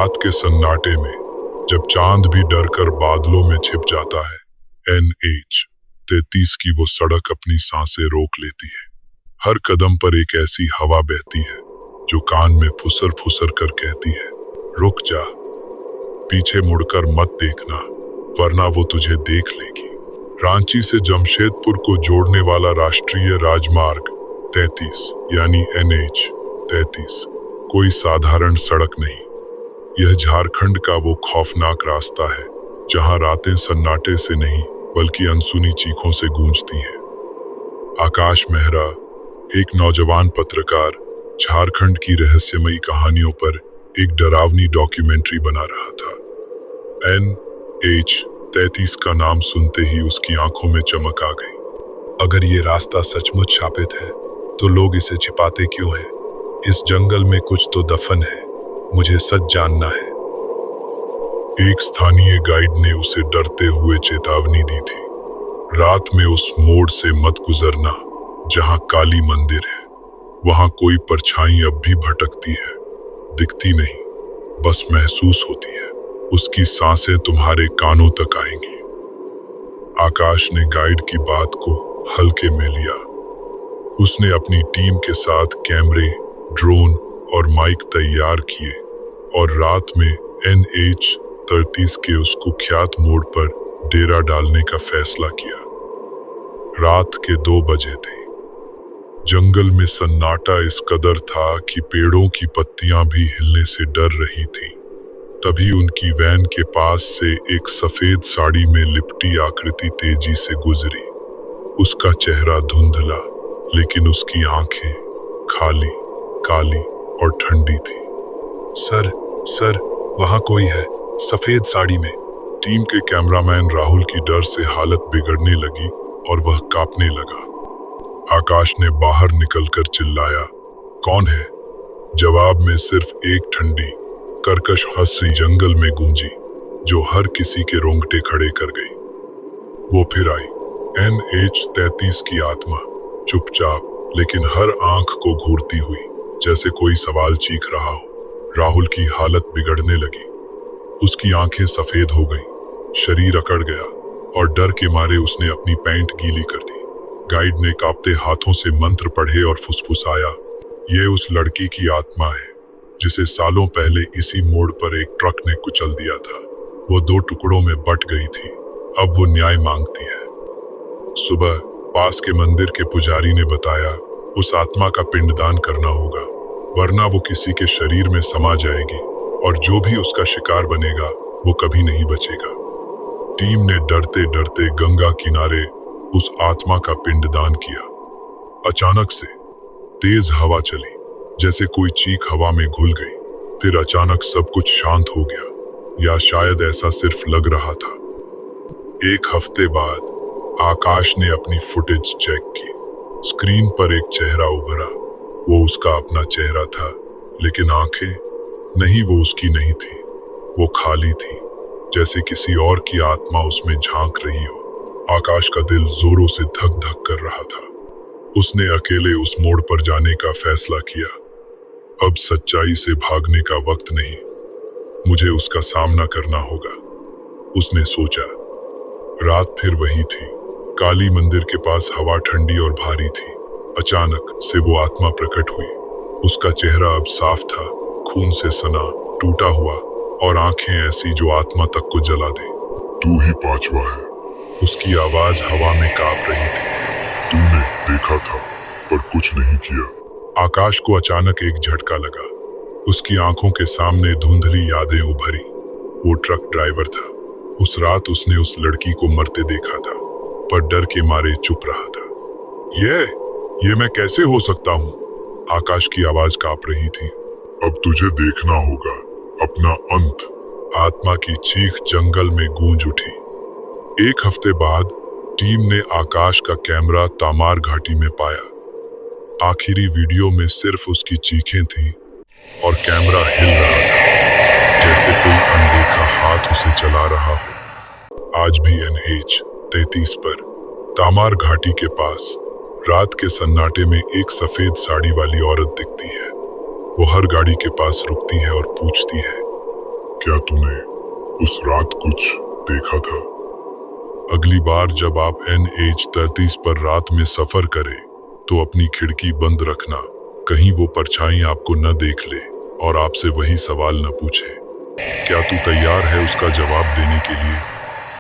रात के सन्नाटे में जब चांद भी डरकर बादलों में छिप जाता है, NH-33 की वो सड़क अपनी सांसें रोक लेती है। हर कदम पर एक ऐसी हवा बहती है जो कान में फुसर फुसर कर कहती है, रुक जा, पीछे मुड़कर मत देखना, वरना वो तुझे देख लेगी। रांची से जमशेदपुर को जोड़ने वाला राष्ट्रीय राजमार्ग 33 यानी NH-33 कोई साधारण सड़क नहीं। यह झारखंड का वो खौफनाक रास्ता है जहां रातें सन्नाटे से नहीं बल्कि अनसुनी चीखों से गूंजती हैं। आकाश मेहरा, एक नौजवान पत्रकार, झारखंड की रहस्यमयी कहानियों पर एक डरावनी डॉक्यूमेंट्री बना रहा था। NH-33 का नाम सुनते ही उसकी आंखों में चमक आ गई। अगर ये रास्ता सचमुच शापित है तो लोग इसे छिपाते क्यों हैं? इस जंगल में कुछ तो दफन है, मुझे सच जानना है। एक स्थानीय गाइड ने उसे डरते हुए चेतावनी दी थी, रात में उस मोड़ से मत गुजरना जहां काली मंदिर है। वहां कोई परछाई अब भी भटकती है, दिखती नहीं, बस महसूस होती है। उसकी सांसें तुम्हारे कानों तक आएंगी। आकाश ने गाइड की बात को हल्के में लिया। उसने अपनी टीम के साथ कैमरे, ड्रोन और माइक तैयार किए और रात में NH-33 के उस कुख्यात मोड़ पर डेरा डालने का फैसला किया। रात के 2 बजे थे। जंगल में सन्नाटा इस कदर था कि पेड़ों की पत्तियां भी हिलने से डर रही थीं। तभी उनकी वैन के पास से एक सफेद साड़ी में लिपटी आकृति तेजी से गुजरी। उसका चेहरा धुंधला, लेकिन उसकी आंखें खाली, काली और ठंडी थी। सर, वहां कोई है, सफेद साड़ी में। टीम के कैमरामैन राहुल की डर से हालत बिगड़ने लगी और वह कांपने लगा। आकाश ने बाहर निकलकर चिल्लाया, कौन है? जवाब में सिर्फ एक ठंडी, कर्कश हंसी जंगल में गूंजी, जो हर किसी के रोंगटे खड़े कर गई। वो फिर आई, NH-33 की आत्मा, चुपचाप लेकिन हर आंख को घूरती हुई, जैसे कोई सवाल चीख रहा हो। राहुल की हालत बिगड़ने लगी। उसकी आंखें सफेद हो गईं, शरीर अकड़ गया और डर के मारे उसने अपनी पैंट गीली कर दी। गाइड ने कांपते हाथों से मंत्र पढ़े और फुसफुसाया, ये उस लड़की की आत्मा है जिसे सालों पहले इसी मोड़ पर एक ट्रक ने कुचल दिया था। वो 2 टुकड़ों में बट गई थी, अब वो न्याय मांगती है। सुबह पास के मंदिर के पुजारी ने बताया, उस आत्मा का पिंडदान करना होगा, वरना वो किसी के शरीर में समा जाएगी और जो भी उसका शिकार बनेगा वो कभी नहीं बचेगा। टीम ने डरते डरते गंगा किनारे उस आत्मा का पिंडदान किया। अचानक से तेज हवा चली, जैसे कोई चीख हवा में घुल गई। फिर अचानक सब कुछ शांत हो गया, या शायद ऐसा सिर्फ लग रहा था। 1 हफ्ते बाद आकाश ने अपनी फुटेज चेक की। स्क्रीन पर एक चेहरा उभरा। वो उसका अपना चेहरा था, लेकिन आंखें नहीं, वो उसकी नहीं थी। वो खाली थी, जैसे किसी और की आत्मा उसमें झांक रही हो। आकाश का दिल जोरों से धक धक कर रहा था। उसने अकेले उस मोड़ पर जाने का फैसला किया। अब सच्चाई से भागने का वक्त नहीं, मुझे उसका सामना करना होगा, उसने सोचा। रात फिर वही थी। काली मंदिर के पास हवा ठंडी और भारी थी। अचानक से वो आत्मा प्रकट हुई। उसका चेहरा अब साफ था, खून से सना, टूटा हुआ और आंखें ऐसी जो आत्मा तक को जला दे। तू ही 5वां है, उसकी आवाज हवा में कांप रही थी। तूने देखा था पर कुछ नहीं किया। आकाश को अचानक एक झटका लगा। उसकी आंखों के सामने धुंधली यादें उभरी। वो ट्रक ड्राइवर था। उस रात उसने उस लड़की को मरते देखा था, पर डर के मारे चुप रहा था। ये मैं कैसे हो सकता हूँ? आकाश की आवाज कांप रही थी। अब तुझे देखना होगा अपना अंत। आत्मा की चीख जंगल में गूंज उठी। 1 हफ्ते बाद टीम ने आकाश का कैमरा तामार घाटी में पाया। आखिरी वीडियो में सिर्फ उसकी चीखें थीं और कैमरा हिल रहा था, जैसे कोई अनदेखा हाथ उसे चला रहा हो। आज भी NH-33 पर तामार घाटी के पास रात के सन्नाटे में एक सफेद साड़ी वाली औरत दिखती है। वो हर गाड़ी के पास रुकती है और पूछती है, क्या तूने उस रात कुछ देखा था? अगली बार जब आप NH-30 पर रात में सफर करें तो अपनी खिड़की बंद रखना, कहीं वो परछाई आपको न देख ले और आपसे वही सवाल न पूछे। क्या तू तैयार है उसका जवाब देने के लिए?